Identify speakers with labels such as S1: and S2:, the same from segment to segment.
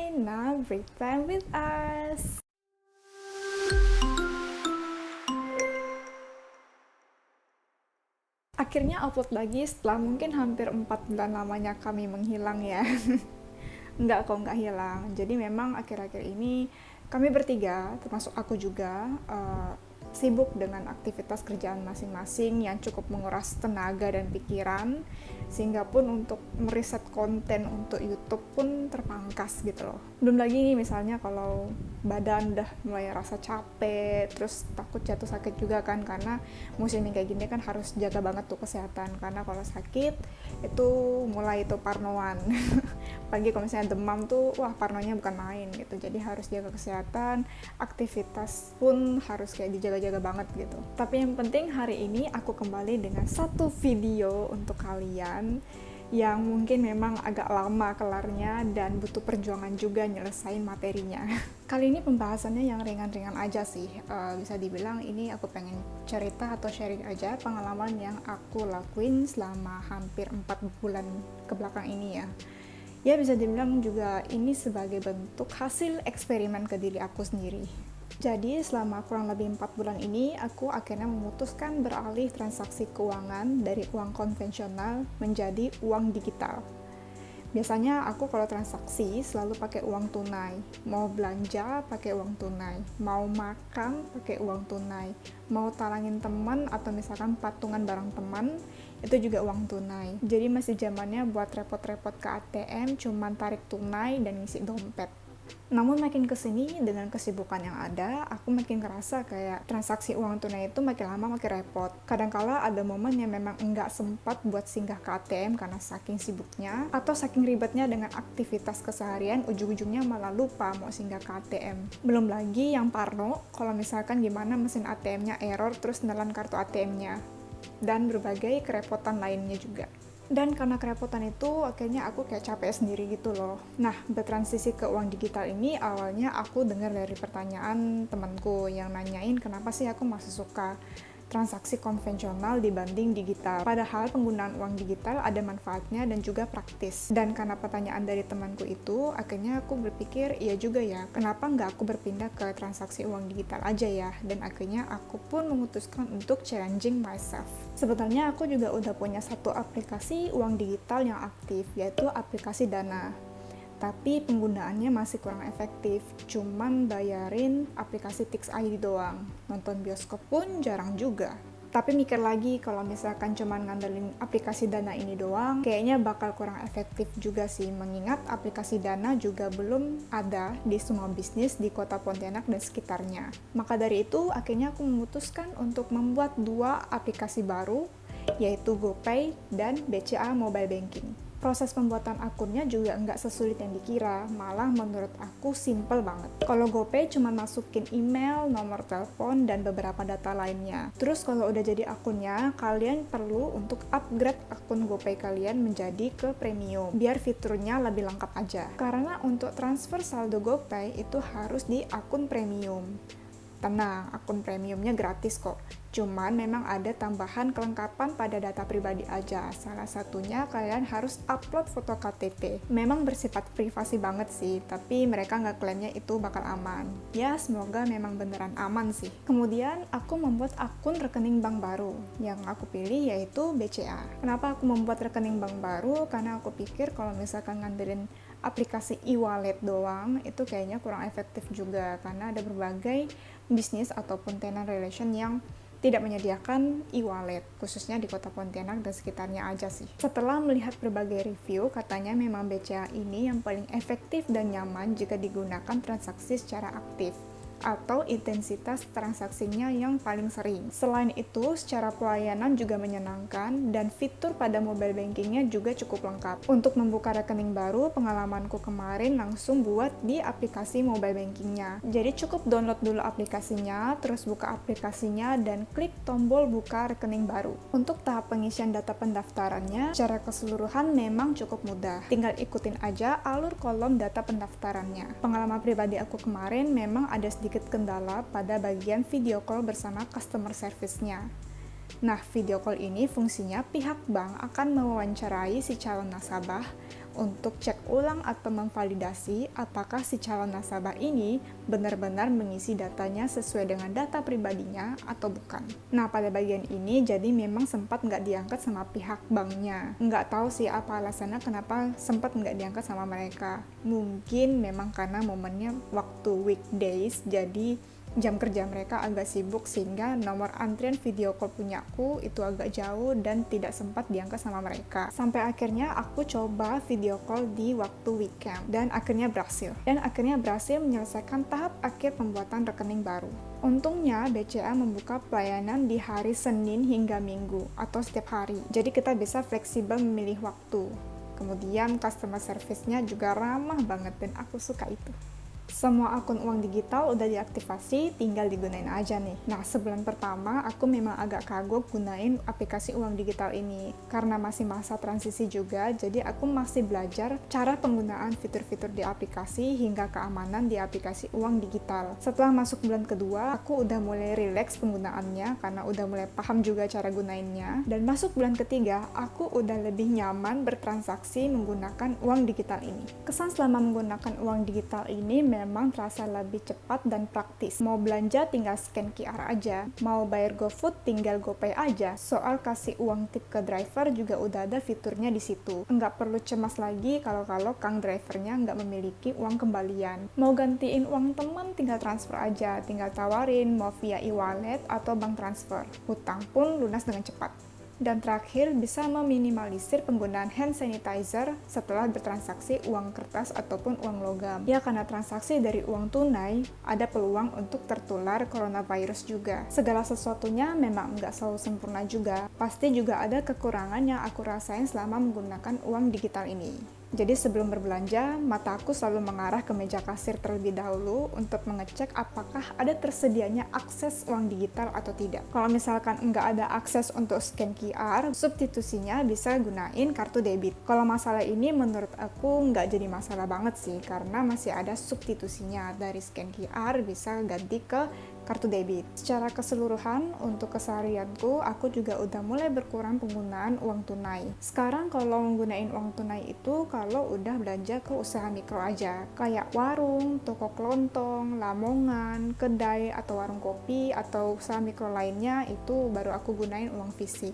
S1: Now break time with us. Akhirnya upload lagi setelah mungkin hampir 4 bulan lamanya kami menghilang ya. Enggak kok, enggak hilang. Jadi memang akhir-akhir ini kami bertiga, termasuk aku juga, sibuk dengan aktivitas kerjaan masing-masing yang cukup menguras tenaga dan pikiran, sehingga pun untuk meriset konten untuk YouTube pun terpangkas gitu loh. Belum lagi nih misalnya kalau badan udah mulai rasa capek, terus takut jatuh sakit juga kan, karena musim yang kayak gini kan harus jaga banget tuh kesehatan, karena kalau sakit itu mulai itu parnoan. Pagi kalau misalnya demam tuh, wah parnonya bukan main gitu. Jadi harus jaga kesehatan, aktivitas pun harus kayak dijaga-jaga banget gitu. Tapi yang penting hari ini aku kembali dengan satu video untuk kalian yang mungkin memang agak lama kelarnya dan butuh perjuangan juga nyelesain materinya. Kali ini pembahasannya yang ringan-ringan aja sih. Bisa dibilang ini aku pengen cerita atau sharing aja pengalaman yang aku lakuin selama hampir 4 bulan kebelakang ini ya. Ya bisa dibilang juga ini sebagai bentuk hasil eksperimen ke diri aku sendiri. Jadi selama kurang lebih 4 bulan ini, aku akhirnya memutuskan beralih transaksi keuangan dari uang konvensional menjadi uang digital. Biasanya aku kalau transaksi selalu pakai uang tunai, mau belanja pakai uang tunai, mau makan pakai uang tunai, mau talangin teman atau misalkan patungan barang teman, itu juga uang tunai. Jadi masih zamannya buat repot-repot ke ATM, cuman tarik tunai dan ngisi dompet. Namun makin kesini dengan kesibukan yang ada, aku makin ngerasa kayak transaksi uang tunai itu makin lama makin repot. Kadangkala ada momen yang memang enggak sempat buat singgah ke ATM karena saking sibuknya, atau saking ribetnya dengan aktivitas keseharian, ujung-ujungnya malah lupa mau singgah ke ATM. Belum lagi yang parno, kalau misalkan gimana mesin ATM-nya error terus nelan kartu ATM-nya. Dan berbagai kerepotan lainnya juga. Dan karena kerepotan itu, akhirnya aku kayak capek sendiri gitu loh. Nah, bertransisi ke uang digital ini awalnya aku dengar dari pertanyaan temanku yang nanyain kenapa sih aku masih suka transaksi konvensional dibanding digital. Padahal penggunaan uang digital ada manfaatnya dan juga praktis. Dan karena pertanyaan dari temanku itu, akhirnya aku berpikir, iya juga ya, kenapa nggak aku berpindah ke transaksi uang digital aja ya? Dan akhirnya aku pun memutuskan untuk challenging myself. Sebenarnya aku juga udah punya satu aplikasi uang digital yang aktif, yaitu aplikasi Dana. Tapi penggunaannya masih kurang efektif, cuman bayarin aplikasi Tix ID doang. Nonton bioskop pun jarang juga. Tapi mikir lagi, kalau misalkan cuman ngandelin aplikasi Dana ini doang, kayaknya bakal kurang efektif juga sih, mengingat aplikasi Dana juga belum ada di semua bisnis di kota Pontianak dan sekitarnya. Maka dari itu, akhirnya aku memutuskan untuk membuat 2 aplikasi baru, yaitu GoPay dan BCA Mobile Banking. Proses pembuatan akunnya juga nggak sesulit yang dikira, malah menurut aku simple banget. Kalau GoPay cuma masukin email, nomor telepon, dan beberapa data lainnya. Terus kalau udah jadi akunnya, kalian perlu untuk upgrade akun GoPay kalian menjadi ke premium, biar fiturnya lebih lengkap aja. Karena untuk transfer saldo GoPay itu harus di akun premium. Tenang, akun premiumnya gratis kok. Cuman memang ada tambahan kelengkapan pada data pribadi aja. Salah satunya kalian harus upload foto KTP. Memang bersifat privasi banget sih, tapi mereka nggak klaimnya itu bakal aman. Ya, semoga memang beneran aman sih. Kemudian aku membuat akun rekening bank baru. Yang aku pilih yaitu BCA. Kenapa aku membuat rekening bank baru? Karena aku pikir kalau misalkan ngandelin aplikasi e-wallet doang, itu kayaknya kurang efektif juga. Karena ada berbagai bisnis ataupun tenant relation yang tidak menyediakan e-wallet, khususnya di kota Pontianak dan sekitarnya aja sih. Setelah melihat berbagai review, katanya memang BCA ini yang paling efektif dan nyaman jika digunakan transaksi secara aktif, atau intensitas transaksinya yang paling sering. Selain itu, secara pelayanan juga menyenangkan dan fitur pada mobile bankingnya juga cukup lengkap. Untuk membuka rekening baru, pengalamanku kemarin langsung buat di aplikasi mobile bankingnya. Jadi cukup download dulu aplikasinya, terus buka aplikasinya dan klik tombol buka rekening baru. Untuk tahap pengisian data pendaftarannya, secara keseluruhan memang cukup mudah. Tinggal ikutin aja alur kolom data pendaftarannya. Pengalaman pribadi aku kemarin memang ada sedikit kendala pada bagian video call bersama customer service-nya. Nah, video call ini fungsinya pihak bank akan mewawancarai si calon nasabah untuk cek ulang atau memvalidasi apakah si calon nasabah ini benar-benar mengisi datanya sesuai dengan data pribadinya atau bukan. Nah, pada bagian ini jadi memang sempat nggak diangkat sama pihak banknya. Nggak tahu sih apa alasannya kenapa sempat nggak diangkat sama mereka. Mungkin memang karena momennya waktu weekdays, jadi jam kerja mereka agak sibuk sehingga nomor antrian video call punyaku itu agak jauh dan tidak sempat diangkat sama mereka. Sampai akhirnya aku coba video call di waktu weekend dan akhirnya berhasil. Dan akhirnya berhasil menyelesaikan tahap akhir pembuatan rekening baru. Untungnya BCA membuka pelayanan di hari Senin hingga Minggu atau setiap hari. Jadi kita bisa fleksibel memilih waktu. Kemudian customer service-nya juga ramah banget dan aku suka itu. Semua akun uang digital udah diaktifasi, tinggal digunain aja nih. Nah, sebulan pertama aku memang agak kagok gunain aplikasi uang digital ini. Karena masih masa transisi juga, jadi aku masih belajar cara penggunaan fitur-fitur di aplikasi hingga keamanan di aplikasi uang digital. Setelah masuk bulan kedua, aku udah mulai rileks penggunaannya karena udah mulai paham juga cara gunainnya. Dan masuk bulan ketiga, aku udah lebih nyaman bertransaksi menggunakan uang digital ini. Kesan selama menggunakan uang digital ini memang terasa lebih cepat dan praktis. Mau belanja tinggal scan QR aja, mau bayar GoFood tinggal GoPay aja. Soal kasih uang tip ke driver juga udah ada fiturnya di situ. Nggak perlu cemas lagi kalau kang drivernya nggak memiliki uang kembalian. Mau gantiin uang teman tinggal transfer aja, tinggal tawarin mau via e-wallet atau bank transfer. Hutang pun lunas dengan cepat. Dan terakhir, bisa meminimalisir penggunaan hand sanitizer setelah bertransaksi uang kertas ataupun uang logam. Ya, karena transaksi dari uang tunai, ada peluang untuk tertular coronavirus juga. Segala sesuatunya memang nggak selalu sempurna juga. Pasti juga ada kekurangan yang aku rasain selama menggunakan uang digital ini. Jadi sebelum berbelanja, mata aku selalu mengarah ke meja kasir terlebih dahulu untuk mengecek apakah ada tersedianya akses uang digital atau tidak. Kalau misalkan nggak ada akses untuk scan QR, substitusinya bisa gunain kartu debit. Kalau masalah ini menurut aku nggak jadi masalah banget sih, karena masih ada substitusinya dari scan QR bisa ganti ke kartu debit. Secara keseluruhan, untuk keseharianku, aku juga udah mulai berkurang penggunaan uang tunai. Sekarang kalau menggunain uang tunai itu kalau udah belanja ke usaha mikro aja, kayak warung, toko kelontong, lamongan, kedai, atau warung kopi, atau usaha mikro lainnya, itu baru aku gunain uang fisik.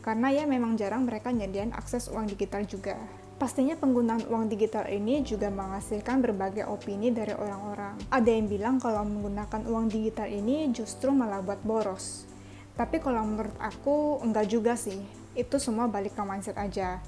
S1: Karena ya memang jarang mereka nyediain akses uang digital juga. Pastinya penggunaan uang digital ini juga menghasilkan berbagai opini dari orang-orang. Ada yang bilang kalau menggunakan uang digital ini justru malah buat boros. Tapi kalau menurut aku, enggak juga sih. Itu semua balik ke mindset aja.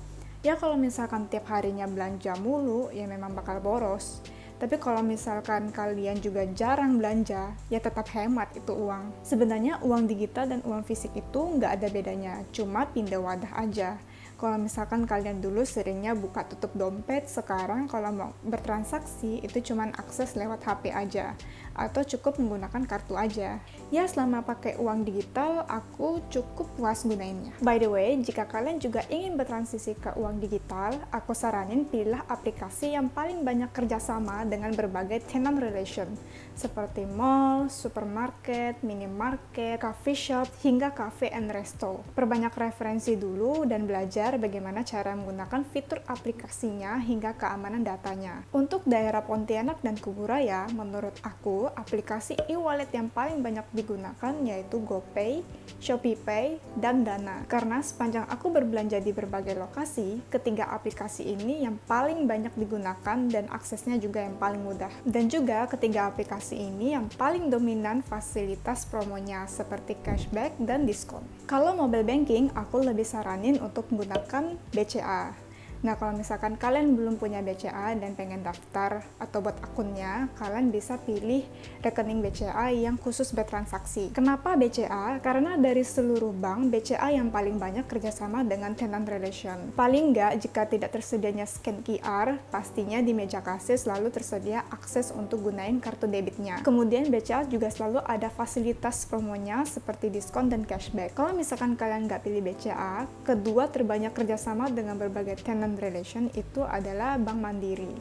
S1: Ya kalau misalkan tiap harinya belanja mulu, ya memang bakal boros. Tapi kalau misalkan kalian juga jarang belanja, ya tetap hemat itu uang. Sebenarnya uang digital dan uang fisik itu nggak ada bedanya, cuma pindah wadah aja. Kalau misalkan kalian dulu seringnya buka tutup dompet, sekarang kalau mau bertransaksi itu cuman akses lewat HP aja atau cukup menggunakan kartu aja. Ya selama pakai uang digital, aku cukup puas gunainnya. By the way, jika kalian juga ingin bertransisi ke uang digital, aku saranin pilihlah aplikasi yang paling banyak kerjasama dengan berbagai tenant relation seperti mall, supermarket, minimarket, coffee shop, hingga cafe and resto. Perbanyak referensi dulu dan belajar bagaimana cara menggunakan fitur aplikasinya hingga keamanan datanya. Untuk daerah Pontianak dan Kuburaya, menurut aku, aplikasi e-wallet yang paling banyak digunakan yaitu GoPay, ShopeePay, dan Dana. Karena sepanjang aku berbelanja di berbagai lokasi, ketiga aplikasi ini yang paling banyak digunakan dan aksesnya juga yang paling mudah. Dan juga ketiga aplikasi ini yang paling dominan fasilitas promonya seperti cashback dan diskon. Kalau mobile banking, aku lebih saranin untuk menggunakan BCA. Nah, kalau misalkan kalian belum punya BCA dan pengen daftar atau buat akunnya, kalian bisa pilih rekening BCA yang khusus bertransaksi. Kenapa BCA? Karena dari seluruh bank, BCA yang paling banyak kerjasama dengan tenant relation. Paling nggak, jika tidak tersedianya scan QR, pastinya di meja kasir selalu tersedia akses untuk gunain kartu debitnya. Kemudian BCA juga selalu ada fasilitas promonya seperti diskon dan cashback. Kalau misalkan kalian nggak pilih BCA, kedua terbanyak kerjasama dengan berbagai tenant relation itu adalah Bank Mandiri.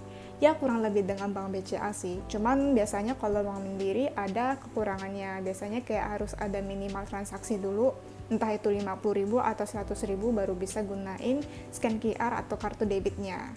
S1: Ya kurang lebih dengan Bank BCA sih. Cuman biasanya kalau Bank Mandiri ada kekurangannya. Biasanya kayak harus ada minimal transaksi dulu Entah itu 50.000 atau 100.000 baru bisa gunain scan QR atau kartu debitnya.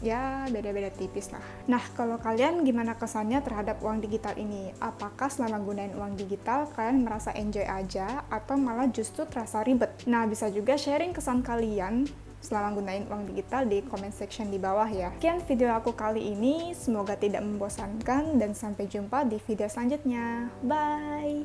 S1: Ya, beda-beda tipis lah. Nah, kalau kalian gimana kesannya terhadap uang digital ini? Apakah selama gunain uang digital, kalian merasa enjoy aja, atau malah justru terasa ribet? Nah, bisa juga sharing kesan kalian selama gunain uang digital di comment section di bawah ya. Sekian video aku kali ini, semoga tidak membosankan, dan sampai jumpa di video selanjutnya. Bye!